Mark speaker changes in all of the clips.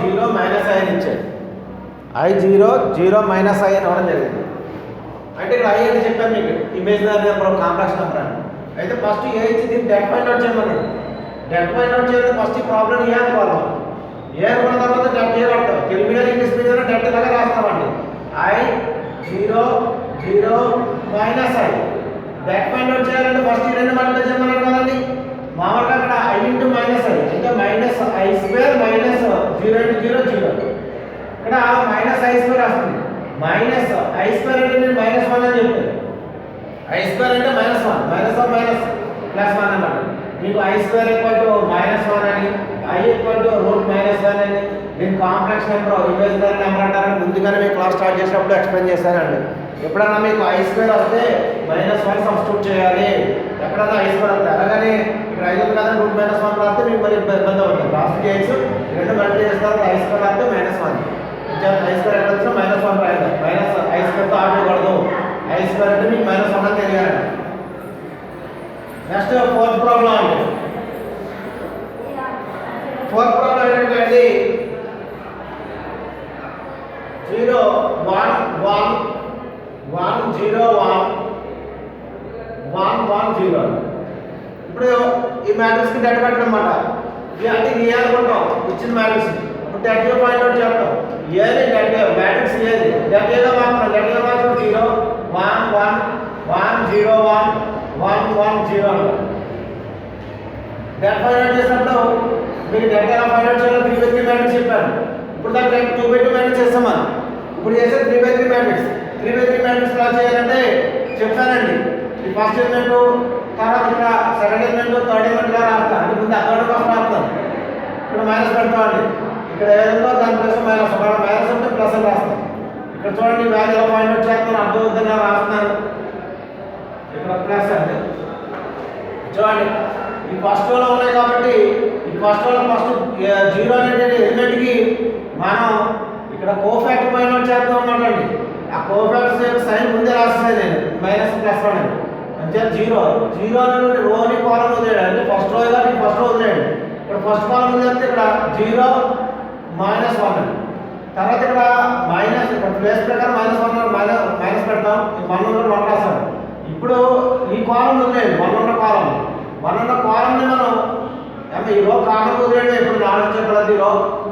Speaker 1: 0 minus I అని ఇచ్చాడు. I0 0 minus I అని ఇవ్వడం జరిగింది. అంటే ఇక్కడ ఐ అని చెప్పాను మీకు, ఇమేజినరీ నెంబర్ కాంప్లెక్స్ నెంబర్ అని. అయితే ఫస్ట్ ఏ ఇచ్చి దీన్ని డెట్ ఫైండ్ అవుట్ చేయమని. డెట్ ఫైండ్ అవుట్ చేయాలంటే ఫస్ట్ ఈ ప్రాబ్లం ఏ అనుకోవాలి. ఏ అనుకున్న తర్వాత డెట్ ఏ పడతాం. Telugu medium English medium debt ఇలాగే రాస్తామండి. I0 0 minus I. Debt find out చేయాలంటే ఫస్ట్ ఈ రెండు మల్టిప్లై చేయమన్నారు కదండి. మామూలుగా అక్కడ ఐ ఇంటూ మైనస్ ఐ అంటే minus I square minus 0 into 0 0. ఇక్కడ మైనస్ ఐ స్క్వేర్ వస్తుంది. మైనస్ ఐ స్క్వేర్ అంటే నేను మైనస్ 1 అని చెప్పాను. ఐ స్క్వేర్ అంటే మైనస్ 1 మైనస్ ప్లస్ 1 అన్నమాట. మీకు ఐ స్క్వేర్ ఈక్వల్ టు -1 అని, ఐ ఈక్వల్ టు √-1 అని, దీని కాంప్లెక్స్ నెంబర్ ఇమేజినరీ నెంబర్ అంటారని ముందుగానే మీకు క్లాస్ స్టార్ట్ చేసినప్పుడు ఎక్స్ప్లెయిన్ చేశానండి. ఎప్పుడన్నా మీకు ఐ స్క్వేర్ వస్తే -1 సబ్స్టిట్యూట్ చేయాలి. ఎక్కడన్నా ఐ స్క్వేర్ వస్తే అలాగని ఇక్కడ 5 ఉంది కదా √-1 రాస్తే మీకు మరి ఇబ్బంది అవుతుంది. లాస్ట్ చేయొచ్చు రెండు మల్టిప్లై చేస్తారు. ఐ స్క్వేర్ వస్తే -1 ఐ స్క్వేర్ ఎక్కడ వచ్చినా -1 రాయాలి. మైనస్ ఐ స్క్వేర్తో ఆడకూడదు. ఐ స్క్వేర్ అంటే మీకు -1 అని తెలియాలండి. నెక్స్ట్ ఫోర్త్ ప్రాబ్లం అండి. ఫోర్త్ ప్రాబ్లం ఏంటంటే 0 1 1 1 0 1 1 1 0. ఇప్పుడు ఈ మ్యాట్రిక్స్ కి డెట్ కట్టడం అన్నమాట. అంటే ఏ అనుకుంటాం ఇచ్చిన మ్యాట్రిక్స్. ఇప్పుడు డెట్ ఏ ఫైండ్ అవుట్ చేస్తాం. ఏది డెట్ మ్యాట్రిక్స్ ఏది డెట్ ఏదో మాత్రం డెట్ ఏదో మాత్రం 0 1 1 1 0 1 1 1 0. డెట్ ఫైండ్ అవుట్ చేసినప్పుడు మీకు డెట్ ఎలా ఫైండ్ అవుట్ చేయాలో 3/3 మ్యాట్రిక్స్ చెప్పాను. ఇప్పుడు దాకా 2/2 మ్యాట్రిక్స్ చేస్తాం మనం. ఇప్పుడు చేసే 3/3 మ్యాట్రిక్స్. 3/3 మ్యాట్రిక్స్ ఎలా చేయాలంటే చెప్పానండి. ఈ ఫస్ట్ ఎలిమెంట్ తర్వాత ఇక్కడ సెకండ్ ఎలిమెంట్ థర్డ్ ఎలిమెంట్ గా రాస్తాను. అంటే ముందు అక్కడ ఫస్ట్ రాస్తాను. ఇక్కడ మైనస్ పెడతామండి. ఇక్కడ ఏదో దాని ప్లస్ మైనస్ మైనస్ అంటే ప్లస్ అని రాస్తాం. ఇక్కడ చూడండి వాల్యూ ఎలా ఫైండ్ అవుట్ చేస్తాను అర్థమవుతుందిగా రాస్తున్నాను. ఇక్కడ ప్లస్ అండి చూడండి ఈ ఫస్ట్ లో ఉన్నాయి కాబట్టి ఈ ఫస్ట్ లో ఫస్ట్ 0 అనేటువంటి ఎలిమెంట్కి మనం ఇక్కడ కోఫాక్టర్ ఫైండ్ అవుట్ చేద్దాం అన్నమాట. ఆ కోఫాక్టర్స్ యొక్క సైన్ ముందే రాస్తాను నేను -+1 అని. అంటే 0 అనేటువంటి రోని కాలం వదిలేడు. అంటే ఫస్ట్ రో కానీ ఫస్ట్ రో వదిలేడు. ఇక్కడ ఫస్ట్ కాలం వదిలేస్తే ఇక్కడ 0 -1 అని. తర్వాత ఇక్కడ మైనస్ ఇక్కడ ప్లేస్ ప్రకారం -1 మైనస్ పెడతాం. 1 ఉన్న 1 రాస్తాం. ఇప్పుడు ఈ కాలం వదిలేడు 1 ఉన్న కాలం. 1 ఉన్న కాలంని మనం అంటే ఈ రో కాలం వదిలేడు. ఇప్పుడు ఆలోచించగలదు ఈ రో.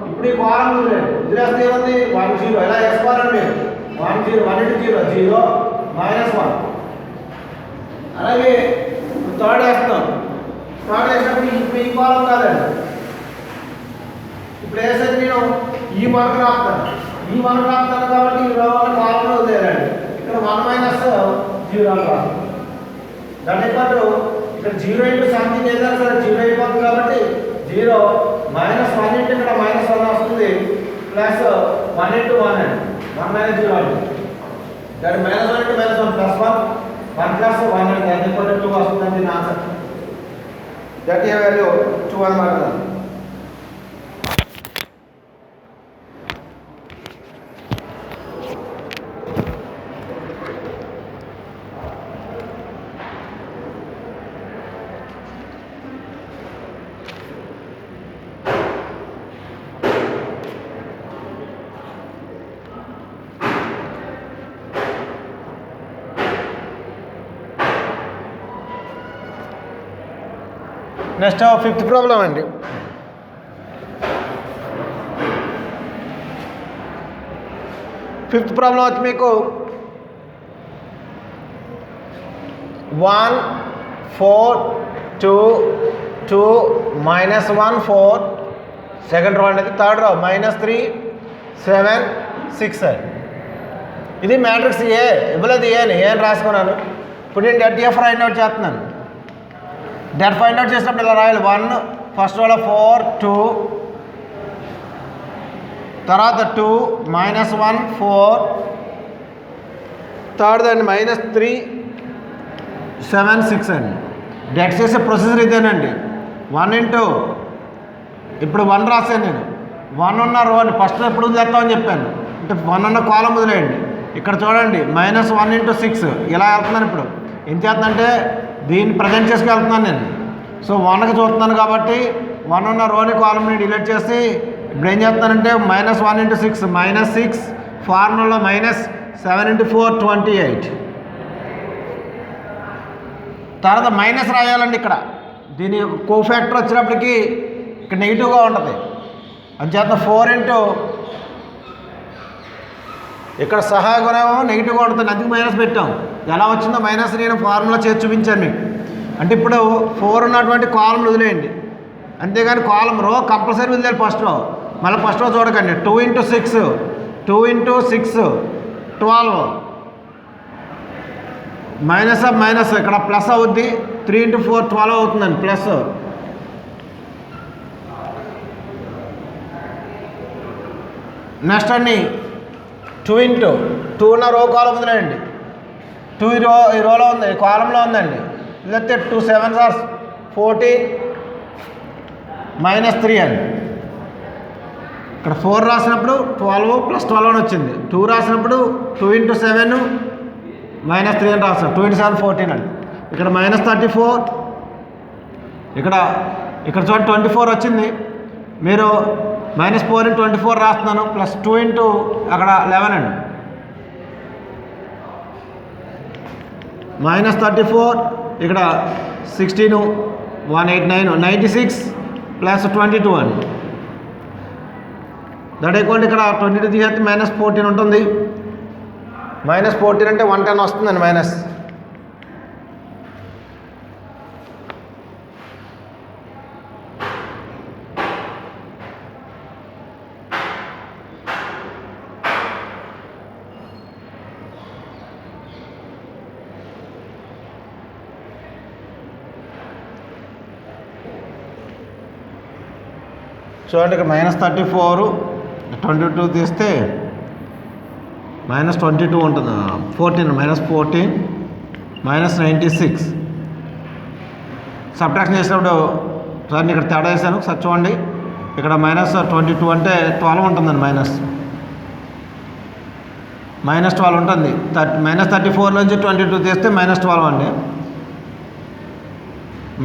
Speaker 1: ఇప్పుడు ఈ కాలం వదిలేడు. వదిలేస్తే ఏముంది 1 0 ఎలా వేసుకోవాలండి మీరు 1 0 1 into 0 0 -1. అలాగే థర్డ్ వేస్తాం. థర్డ్ వేసినప్పుడు ఇప్పుడు ఈ కాలం కాదండి. ఇప్పుడు వేసేది నేను ఈ 1 రాస్తాను. ఈ 1 రాస్తాను కాబట్టి ఈ రో వల్ల కాలం వదిలేదండి. ఇక్కడ 1 - 0 అని రాస్తాను. దాని పాటు ఇక్కడ 0 ఇంటూ సంథింగ్ ఏదైనా సరే 0 అయిపోతుంది కాబట్టి 0 -1 ఇంటూ ఇక్కడ -1 వస్తుంది ప్లస్ 1 ఇంటూ 1 అండి 1 - 0 అండి. దాని -1 ఇంటూ -1 ప్లస్ 1 1 ప్లస్ 1 అండి. దాని పాటు 2 వస్తుందండి నా ఆన్సర్. దట్ ఏ వాల్యూ 2 అన్నమాట. నెక్స్ట్ ఫిఫ్త్ ప్రాబ్లం అండి. ఫిఫ్త్ ప్రాబ్లం వచ్చి మీకు 1 4 2 2 -1 4 సెకండ్ రో అనేది. థర్డ్ రో -3 7 6 ఇది మ్యాట్రిక్స్ ఏ ఇవ్వలేదు ఏ అని రాసుకున్నాను. ఇప్పుడు నేను డెట్ ఏ ఫైండ్ అవుట్ చేస్తున్నాను. డెట్ ఫైండ్ అవుట్ చేసినప్పుడు ఇలా రాయాలి. 1 ఫస్ట్ రోలో 4 2 తర్వాత 2 -1 4 థర్డ్ అండి -3 7 6 అండి. డెట్ చేసే ప్రొసీజర్ ఇదేనండి. 1 ఇంటూ ఇప్పుడు 1 రాశాను నేను. 1 ఉన్న రో అని ఫస్ట్ ఎప్పుడు వదిలేస్తామని చెప్పాను. అంటే 1 ఉన్న కాలం వదిలేయండి. ఇక్కడ చూడండి -1 ఇంటూ 6 ఇలా వెళ్తున్నాను. ఇప్పుడు ఏం చేస్తుందంటే దీన్ని ప్రజెంట్ చేసుకు వెళ్తున్నాను నేను. సో 1కి చూస్తున్నాను కాబట్టి 1 ఉన్న రోని కాలంని డిలీట్ చేసి ఇప్పుడు ఏం చేస్తానంటే -1 × 6 -6 ఫార్ములాలో -7 × 4 28. తర్వాత మైనస్ రాయాలండి ఇక్కడ. దీని కోఫాక్టర్ వచ్చినప్పటికీ ఇక్కడ నెగిటివ్గా ఉంటుంది. అంచేత 4 × ఇక్కడ సహాగుణం నెగిటివ్గా ఉంటుంది, అందుకు మైనస్ పెట్టాం. ఎలా వచ్చిందో మైనస్ నేను ఫార్ములా చేసి చూపించాను మీకు. అంటే ఇప్పుడు 4 ఉన్నటువంటి కాలం వదిలేయండి, అంతేగాని కాలం రో కంపల్సరీ వదిలేయాలి ఫస్ట్ రో. మళ్ళీ ఫస్ట్ రో చూడకండి. 2 × 6 12 మైనస్ ఇక్కడ ప్లస్ అవుద్ది. 3 × 4 12 అవుతుందండి ప్లస్. నెక్స్ట్ అండి 2 × 2 ఉన్న రో కాలం వదిలేయండి. 2 ఈ రోలో ఉంది, కాలంలో ఉందండి. లేకపోతే 2 7 14 -3 అండి. ఇక్కడ 4 రాసినప్పుడు 12 + 12 అని వచ్చింది. 2 రాసినప్పుడు 2 × 7 -3 అని రాస్తాం. 2 × 7 14 అండి. ఇక్కడ -34. ఇక్కడ చూడండి 24 వచ్చింది. మీరు -4 × 24 రాస్తున్నాను, ప్లస్ 2 × అక్కడ 11 అండి. -34 ఇక్కడ 16 189 96 + 22 అండి. దట్ ఈక్వల్ ఇక్కడ 22 తీసేస్తే -14 ఉంటుంది. -14 అంటే 110 వస్తుందండి మైనస్. చూడండి ఇక్కడ -34 22 తీస్తే -22 ఉంటుంది. 14 -14 -96 సబ్ట్రాక్షన్ చేసినప్పుడు సార్ ఇక్కడ తేడా వేసాను సార్ చూడండి. ఇక్కడ -22 అంటే 12 ఉంటుందండి. -12 ఉంటుంది. -34 నుంచి 22 తీస్తే -12 అండి.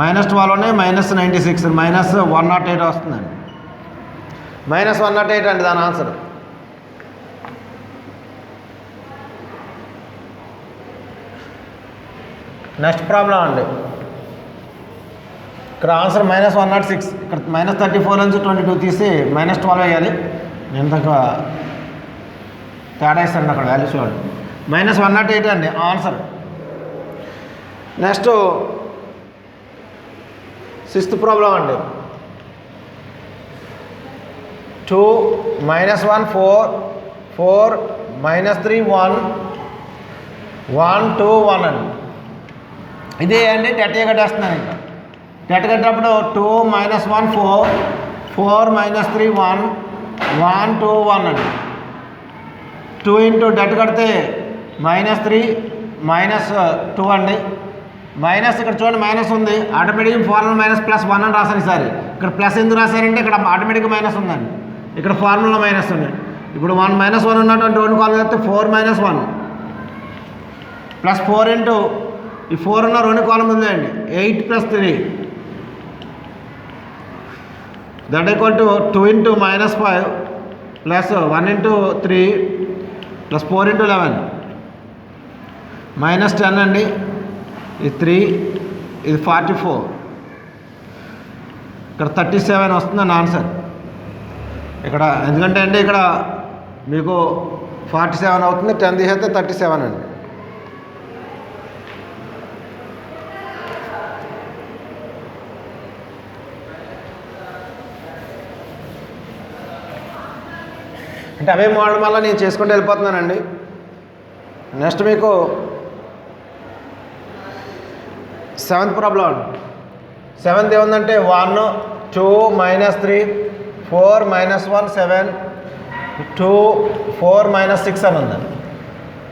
Speaker 1: -12 -96 -108 వస్తుందండి. -108 అండి దాని ఆన్సర్. నెక్స్ట్ ప్రాబ్లం అండి. ఇక్కడ ఆన్సర్ -106. ఇక్కడ -34 నుంచి 22 తీసి -12 వేయాలి. నేను తక్కువ తేడా ఇస్తాను అక్కడ వాల్యూ చూడండి. -108 అండి ఆన్సర్. నెక్స్ట్ 6th ప్రాబ్లం అండి. 2 -1 4 4 -3 1 1 2 1 అండి. ఇదే అండి డెట్ కట్టేస్తున్నాను. ఇంకా డెట్ కట్టేటప్పుడు 2 -1 4 4 -3 1 1 2 1 అండి. 2 × డెట్ కడితే -3 -2 అండి. మైనస్ ఇక్కడ చూడండి మైనస్ ఉంది, ఆటోమేటిక్గా ఫార్ములా -+1 అని రాశాను. ఈసారి ఇక్కడ ప్లస్ ఎందుకు రాశారంటే ఇక్కడ ఆటోమేటిక్గా మైనస్ ఉందండి, ఇక్కడ ఫార్ములా మైనస్ ఉంది. ఇప్పుడు 1 -1 ఉన్నటువంటి 2 కాలం చేస్తే 4 -1 + 4 × ఈ 4 ఉన్న 2 కాలం ఉందండి 8 + 3 దట్ ఈక్వల్ టు 2 × -5 + 1 × 3 + 4 × 11 -10 అండి. ఇది 3 ఇది 44 ఇక్కడ 37 వస్తుందండి ఆన్సర్. ఇక్కడ ఎందుకంటే అండి ఇక్కడ మీకు 47 అవుతుంది, 10 తీసేస్తే 37 అండి. అంటే అవే మోడల్ వల్ల నేను చేసుకుంటూ వెళ్ళిపోతున్నానండి. నెక్స్ట్ మీకు 7th ప్రాబ్లం. 7th ఏముందంటే 1 2 -3 4 -1 7 2 4 -6 అని ఉందండి.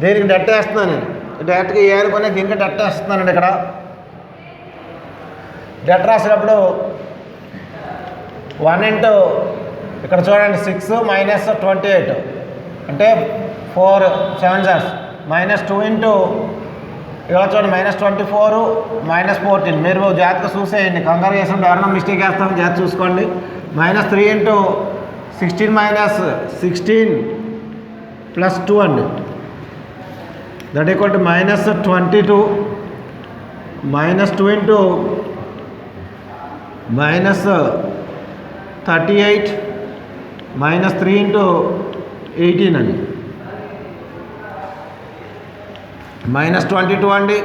Speaker 1: దీనికి డెట్ వేస్తున్నాను నేను. డైరెక్ట్గా ఏ అనుకునే దీనికి డెట్ వేస్తున్నానండి. ఇక్కడ డెట్ రాసినప్పుడు 1 × ఇక్కడ చూడండి 6 -28 అంటే 4 7 -2 × ఇలా చూడండి -24 -14. మీరు జాగ్రత్తగా చూసేయండి, కంగారు చేసినప్పుడు ఎవరైనా మిస్టేక్ వేస్తామని జాగ్రత్త చూసుకోండి. -3 × 16 ప్లస్ 2 అండి, that equal to -22 -2 into -38 -3 into 18 అండి, -22 అండి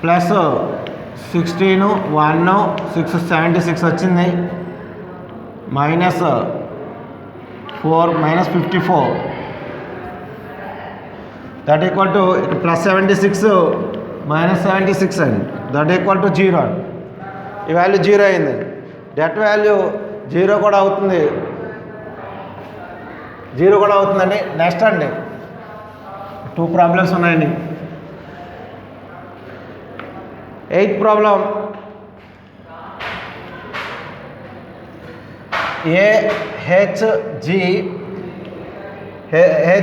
Speaker 1: ప్లస్ 16 1 6 76 వచ్చింది, -4 -54 దట్ ఈక్వల్ టు +76 -76 అండి, దట్ ఈక్వల్ టు 0 అండి. ఈ వాల్యూ 0 అయింది. డెట్ వాల్యూ 0 కూడా అవుతుంది, 0 కూడా అవుతుందండి. నెక్స్ట్ అండి 2 ప్రాబ్లమ్స్ ఉన్నాయండి. 8th ప్రాబ్లం,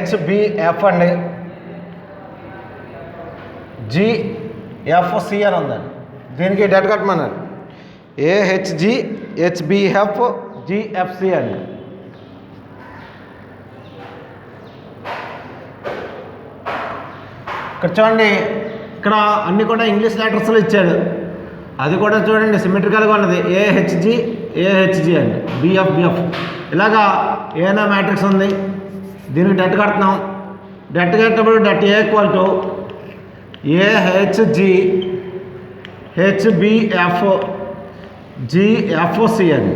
Speaker 1: HBF అండి, GFC అని ఉందండి. దీనికి డెట్ కట్టమన్నారు. HBF GFC అండి. ఇక్కడ చూడండి, ఇక్కడ అన్నీ కూడా ఇంగ్లీష్ లెటర్స్లో ఇచ్చాడు. అది కూడా చూడండి సిమెట్రికల్గా ఉన్నది. AHG అండి, BF. ఇలాగా ఏనా మ్యాట్రిక్స్ ఉంది, దీనికి డెట్ కడుతున్నాం. డెట్ కట్టినప్పుడు debt A equal to AHG HBF GFC అండి.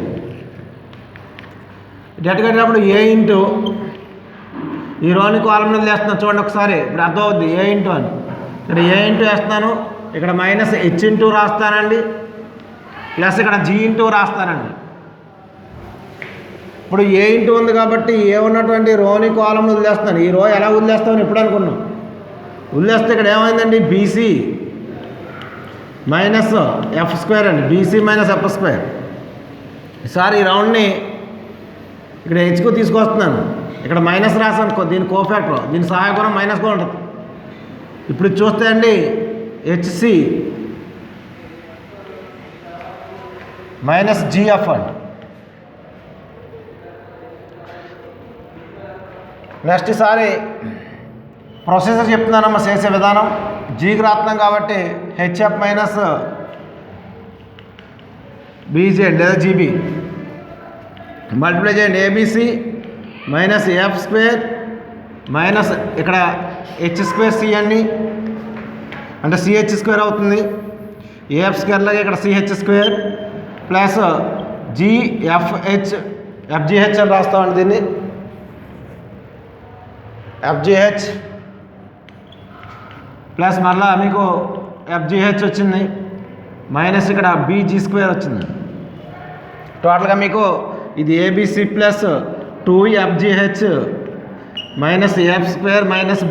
Speaker 1: డెట్ కట్టినప్పుడు A ఇంటూ ఈ రోని కాలం మీద వేస్తున్నాను చూడండి ఒకసారి, ఇప్పుడు అర్థం అవుద్ది. A ఇంటూ అని ఇక్కడ A ఇంటూ వేస్తున్నాను, ఇక్కడ -H ఇంటూ రాస్తానండి, ప్లస్ ఇక్కడ G ఇంటూ రాస్తానండి. ఇప్పుడు A ఇంటూ ఉంది కాబట్టి A ఉన్నటువంటి రోని కాలంలో వదిలేస్తున్నాను. ఈ రో ఎలా వదిలేస్తామని ఎప్పుడు అనుకున్నాం, వదిలేస్తే ఇక్కడ ఏమైందండి BC -F² అండి, BC -F². ఈసారి ఈ రౌండ్ని ఇక్కడ హెచ్కు తీసుకొస్తున్నాను, ఇక్కడ మైనస్ రాసాను, దీని కోఫాక్టర్, దీని సహాయగుణం మైనస్ కూడా ఉంటుంది. ఇప్పుడు చూస్తే అండి HC -GF అండి. నెక్స్ట్ ఈసారి ప్రొసెసర్ చెప్తున్నానమ్మా చేసే విధానం. జీకి రాస్తున్నాం కాబట్టి HF -BG అండి, లేదా GB మల్టిప్లై చేయండి. ABC -F² మైనస్ ఇక్కడ H² అండి, అంటే CH² అవుతుంది. AF² లాగా ఇక్కడ CH² ప్లస్ FGH అని రాస్తామండి. దీన్ని FGH ప్లస్ మళ్ళా మీకు FGH వచ్చింది, మైనస్ ఇక్కడ BG² వచ్చింది. టోటల్గా మీకు ఇది ABC plus 2FGH -F²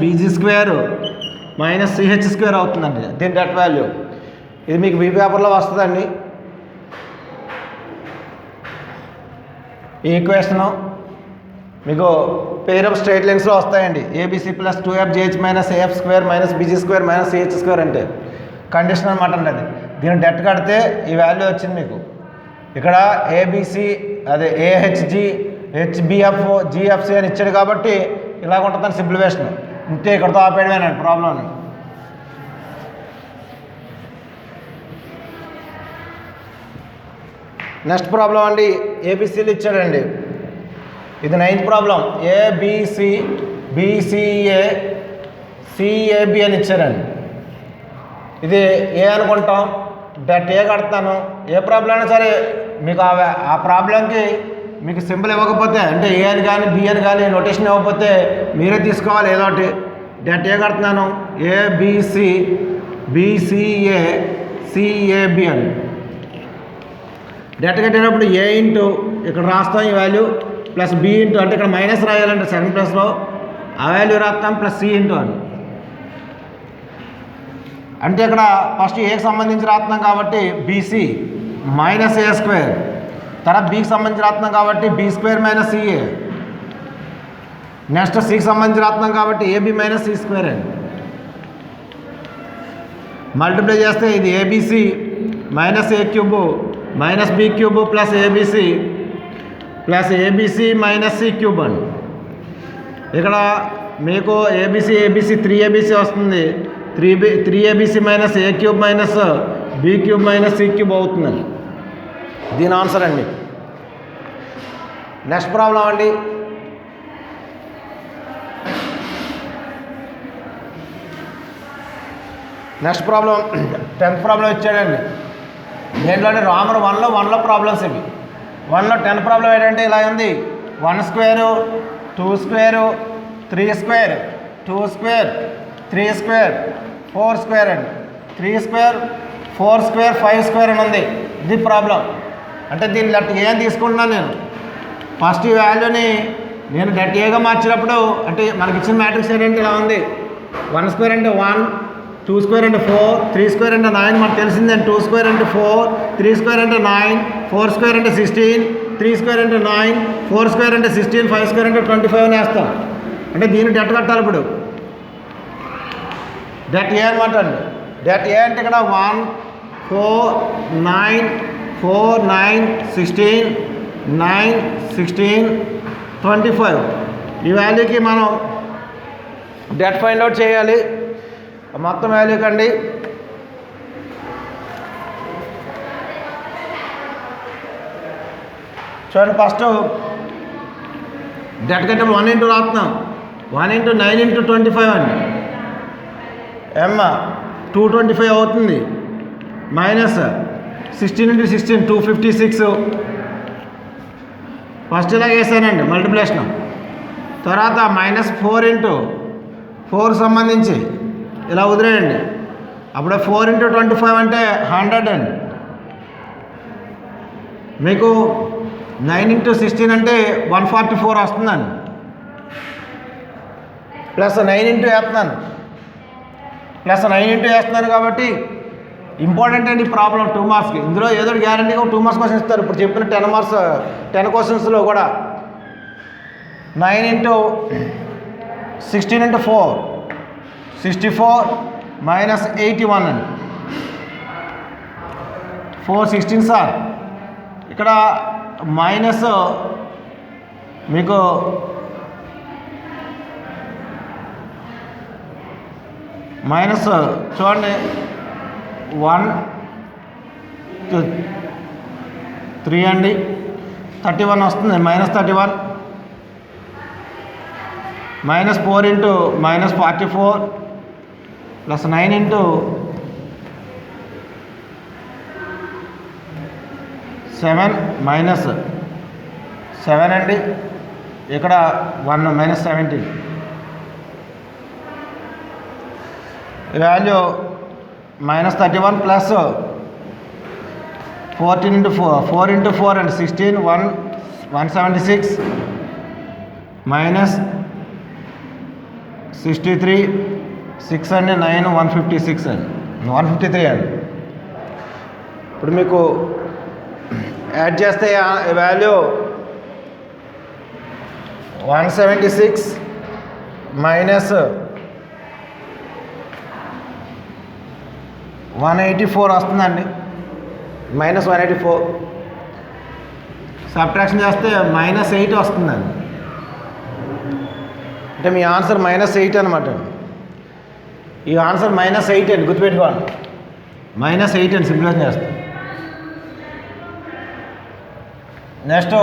Speaker 1: -BG² -CH² అవుతుందండి. దీని డెట్ వాల్యూ ఇది మీకు బీ పేపర్లో వస్తుందండి. ఈ ఈక్వేషను మీకు పేర్ ఆఫ్ స్ట్రైట్ లైన్స్లో వస్తాయండి. ABC plus 2FGH -AF² -BG² -CH² అంటే కండిషన్ అనమాట అండి. అది దీని డెట్ కడితే ఈ వాల్యూ వచ్చింది మీకు. ఇక్కడ ABC అదే AHG HBF GFC అని ఇచ్చాడు కాబట్టి ఇలాగ ఉంటుందని సింప్లిఫికేషన్. ఇంతే, ఇక్కడతో ఆపేయడమేనండి ప్రాబ్లం. నెక్స్ట్ ప్రాబ్లం అండి, ABCలు ఇచ్చాడండి. ఇది 9th problem. ABC BCA CAB అని ఇచ్చారండి. ఇది ఏ అనుకుంటాం, డెట్ ఏ కడతాను. ఏ ప్రాబ్లం అయినా సరే మీకు ఆ ప్రాబ్లంకి మీకు సింపుల్ ఇవ్వకపోతే, అంటే ఏ అని కానీ బి అని కానీ నోటేషన్ ఇవ్వకపోతే మీరే తీసుకోవాలి ఏదో ఒకటి. డెట్ ఏ కడుతున్నాను, ABC BCA CAB అని. డెట్ కట్టినప్పుడు A ఇంటూ ఇక్కడ రాస్తాం ఈ వాల్యూ, ప్లస్ B ఇంటూ, అంటే ఇక్కడ మైనస్ రాయాలంటే సెకండ్ ప్లస్లో ఆ వాల్యూ రాస్తాం, ప్లస్ C ఇంటూ అని. అంటే ఇక్కడ ఫస్ట్ ఏకి సంబంధించి రాస్తున్నాం కాబట్టి BC -A², తర్వాత Bకి సంబంధించి రాస్తున్నాం కాబట్టి B² -CA, నెక్స్ట్ Cకి సంబంధించి రాస్తున్నాం కాబట్టి AB -C² అండి. మల్టిప్లై చేస్తే ఇది ABC -A³ -B³ plus ABC plus ABC minus C cube అండి. ఇక్కడ మీకు ఏబిసి 3ABC వస్తుంది. 3ABC minus A cube minus B cube minus C cube అవుతుందండి. దీని ఆన్సర్ అండి. నెక్స్ట్ ప్రాబ్లం అండి. నెక్స్ట్ ప్రాబ్లం 10th ప్రాబ్లం ఇచ్చాడండి. దేంట్లోనే రామర్ 1లో ప్రాబ్లమ్స్ ఇవి. 1లో 10 ప్రాబ్లం ఏంటంటే ఇలా ఉంది. 1 square 2 square 3 square 2 square 3 square 4 square అండి. 3 స్క్వేర్ 4 స్క్వేర్ 5 స్క్వేర్ అని ఉంది. ఇది ప్రాబ్లం. అంటే దీన్ని లెట్ ఏ అని తీసుకుంటున్నాను నేను. ఫస్ట్ ఈ వాల్యూని నేను లెట్ ఏగా మార్చినప్పుడు అంటే మనకి ఇచ్చిన మ్యాట్రిక్స్ ఏంటంటే ఇలా ఉంది. 1 స్క్వేర్ అంటే 1, 2 స్క్వేర్ అంటే 4, 3 స్క్వేర్ అంటే 9 మనకు తెలిసిందండి. 2 స్క్వేర్ అంటే 4, 3 స్క్వేర్ అంటే 9, 4 స్క్వేర్ అంటే 16, 3 స్క్వేర్ అంటే 9, 4 స్క్వేర్ అంటే 16, 5 స్క్వేర్ అంటే 25 అని వేస్తాం. అంటే దీన్ని డెట్ కట్టాలి. ఇప్పుడు డెట్ ఏ అనమాట అండి. డెట్ ఏ అంటే ఇక్కడ 1, 4, 9, 4, 9, 16, 9, 16, 25 ఈ వాల్యూకి మనం డెట్ ఫైండ్ అవుట్ చేయాలి. మొత్తం వాల్యూ కండి. చూడండి, ఫస్ట్ డెట్ కంటే 1 ఇంటూ రాస్తున్నాం. 1 ఇంటూ 9 ఇంటూ 25 అండి. 225 అవుతుంది. Minus 16 into 16 256. ఫస్ట్ ఇలా వేసానండి మల్టిప్లికేషన్. తర్వాత మైనస్ 4 ఇంటూ 4 సంబంధించి ఇలా వదిలేయండి. అప్పుడే 4 ఇంటూ 25 అంటే 100 అండి. మీకు 9 ఇంటూ 16 అంటే 144 వస్తుందండి. ప్లస్ 9 ఇంటూ వేస్తున్నాను కాబట్టి ఇంపార్టెంట్ అండి ప్రాబ్లం 2 మార్క్స్కి. ఇందులో ఏదో గ్యారంటీగా 2 మార్క్స్ క్వశ్చన్ ఇస్తారు. ఇప్పుడు చెప్పిన 10 మార్క్స్ 10 క్వశ్చన్స్లో కూడా 9 ఇంటూ 16 ఇంటూ 4 64 మైనస్ 81 అండి. 416 సార్. ఇక్కడ మైనస్ మీకు మైనస్ చూడండి 1 3 అండి. 31 వస్తుంది. Minus 31 minus 4 into minus 44 plus 9 into 7 minus 7 అండి. ఇక్కడ 1 minus 17 value minus 31 plus 14 into 4 into 4 అండి 16 176 మైనస్ 63 6 అండి 9 156 అండి 153 అండి. ఇప్పుడు మీకు యాడ్ చేస్తే వాల్యూ 176 మైనస్ 184 వస్తుందండి. మైనస్ 184 సబ్ట్రాక్షన్ చేస్తే మైనస్ 8 వస్తుందండి. అంటే మీ ఆన్సర్ మైనస్ 8 అనమాట. ఈ ఆన్సర్ మైనస్ 8 అండి, గుర్తుపెట్టుకోండి. మైనస్ 8 అండి సింప్లిఫై చేస్తాం. నెక్స్ట్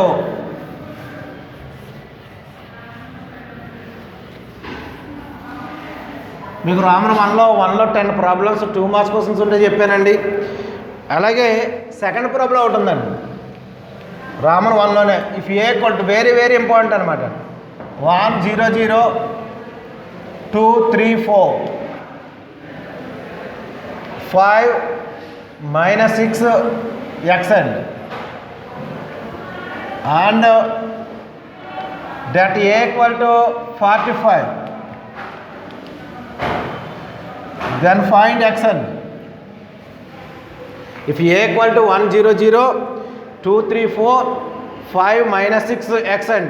Speaker 1: మీకు రామన్ 1లో 10 ప్రాబ్లమ్స్ 2 మార్క్స్ క్వశ్చన్స్ ఉంటే చెప్పానండి. అలాగే సెకండ్ ప్రాబ్లం ఒకటి ఉందండి రామన్ 1లోనే. If A equal to very very important అనమాట. 1 0 0 2 3 4 5 మైనస్ 6 x అండి. And that a equal to 45, then find x n. If a equal to 1 0 0 2 3 4 5 minus 6 x and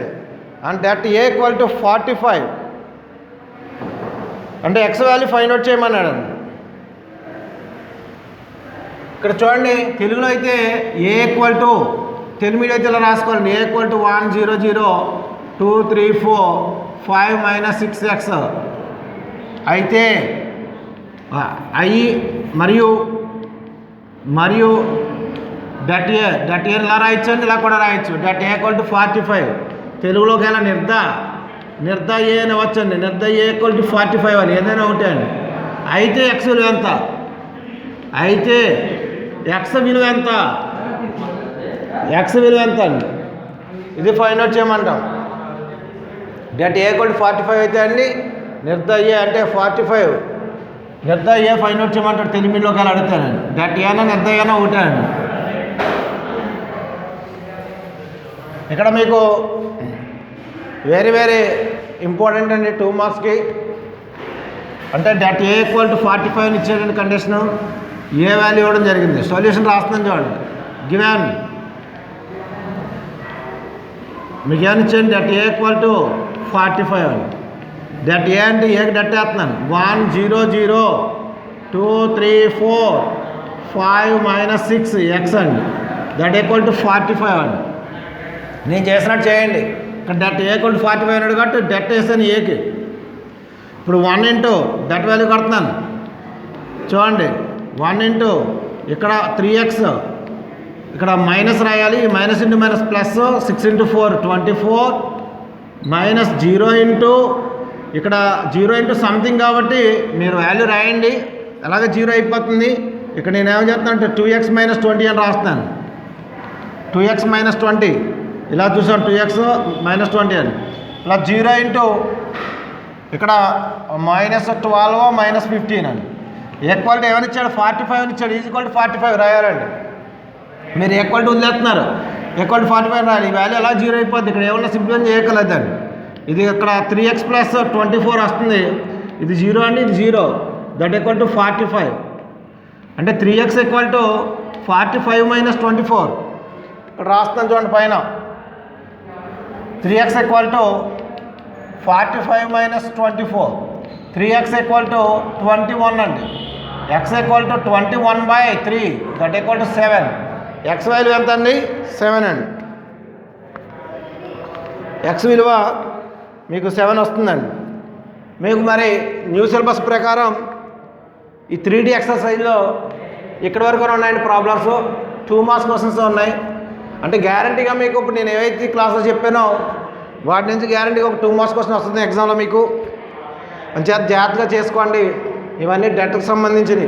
Speaker 1: that a equal to 45 అంటే x value find out చేయమన్నాడు. ఇక్కడ చూడండి, తెలుగులో అయితే ఏ equal to తెలిమిడి అయితే ఇలా రాసుకోవాలండి. ఏ ఈక్వల్ టు 1 0 0 2 3 4 5 మైనస్ 6x అయితే ఐ మరియు డట్ ఏ ఇలా రాయొచ్చు అండి, ఇలా కూడా రాయొచ్చు. డట్ ఏ ఈక్వల్ టు 45 తెలుగులోకి ఎలా నిర్ద ఏ అని వచ్చండి. నిర్ద ఏ ఈక్వల్ టు 45 అని ఏదైనా ఒకటే అండి. అయితే ఎక్స్ విలువ ఎంత? అయితే ఎక్స్ విలువ ఎంత అండి? ఇది ఫైండ్ అవుట్ చేయమంటాం. డట్ ఏ ఈక్వల్ టు 45 అయితే అండి నిర్ద ఏ అంటే 45 నిర్ద ఏ ఫైండ్ అవుట్ చేయమంటాడు. తెలిమిలోకి ఎలా అడుగుతానండి. డట్ ఏనా నిర్ద ఏనా ఒకటే అండి. ఇక్కడ మీకు వెరీ ఇంపార్టెంట్ అండి 2 మార్క్స్కి. అంటే డట్ ఏ ఈక్వల్ టు 45 అని ఇచ్చేటండి కండిషను. ఏ వాల్యూ ఇవ్వడం జరిగింది. సొల్యూషన్ రాస్తుందని చూడండి. గివెన్ మీకు ఏమని ఇచ్చేయండి. డట్ ఏ ఈక్వల్ టు 45 అని. డట్ ఏ అంటే ఏకి డట్ వేస్తున్నాను. 1 0 0 2 3 4 5 మైనస్ 6 ఎక్స్ అండి. దట్ ఈక్వల్ టు 45 అండి. నేను చేసినట్టు చేయండి. ఇక్కడ డట్ ఏ ఈక్వల్ టు 45 అన్నాడు కాబట్టి డట్ వేసాను ఏకి. ఇప్పుడు 1 ఇంటూ డట్ వాల్యూ కడుతున్నాను చూడండి. 1 ఇంటూ ఇక్కడ 3x ఇక్కడ మైనస్ రాయాలి. Minus into minus plus 6 into 4 24 minus 0 into ఇక్కడ 0 ఇంటూ సంథింగ్ కాబట్టి మీరు వాల్యూ రాయండి. అలాగే 0 అయిపోతుంది. ఇక్కడ నేను ఏమని చెప్తాను అంటే 2x మైనస్ 20 అని రాస్తున్నాను. 2x మైనస్ 20 ఇలా చూసాను. 2x మైనస్ 20 అని ప్లస్ 0 ఇంటూ ఇక్కడ మైనస్ 12 మైనస్ 15 అని. ఈక్వల్ టు ఏమని ఇచ్చాడు? 45 అని ఇచ్చాడు. Is equal to 45 రాయాలండి. మీరు ఈక్వల్ టు వదిలేస్తున్నారు. ఈక్వల్ టు 45 రాయాలి. ఈ వాల్యూ ఎలా 0 అయిపోద్ది. ఇక్కడ ఏమన్నా సింపుల్ చేయగలదండి. ఇది ఇక్కడ 3x ప్లస్ 24 వస్తుంది. ఇది 0 అండి, ఇది 0. దట్ ఈక్వల్ టు 45 అంటే 3x ఈక్వల్ టు 45 మైనస్ 24 ఇక్కడ రాస్తున్నాను చూడండి పైన. 3x equal to 45 minus 24 3x equal to 21 అండి. x equal to 21/3 that equal to 7. x value ఎంత అండి? 7 అండి. x విలువ మీకు 7 వస్తుందండి. మీకు మరి న్యూ సిలబస్ ప్రకారం ఈ 3D ఎక్సర్సైజ్లో ఇక్కడి వరకు ఉన్నాయండి ప్రాబ్లమ్స్. 2 మార్క్స్ క్వశ్చన్స్ ఉన్నాయి. అంటే గ్యారంటీగా మీకు ఇప్పుడు నేను ఏవైతే క్లాసులో చెప్పానో వాటి నుంచి గ్యారంటీగా ఒక 2 మార్క్స్ క్వశ్చన్ వస్తుంది ఎగ్జామ్లో మీకు. అని చేత జాగ్రత్తగా చేసుకోండి. ఇవన్నీ డెట్కి సంబంధించినవి.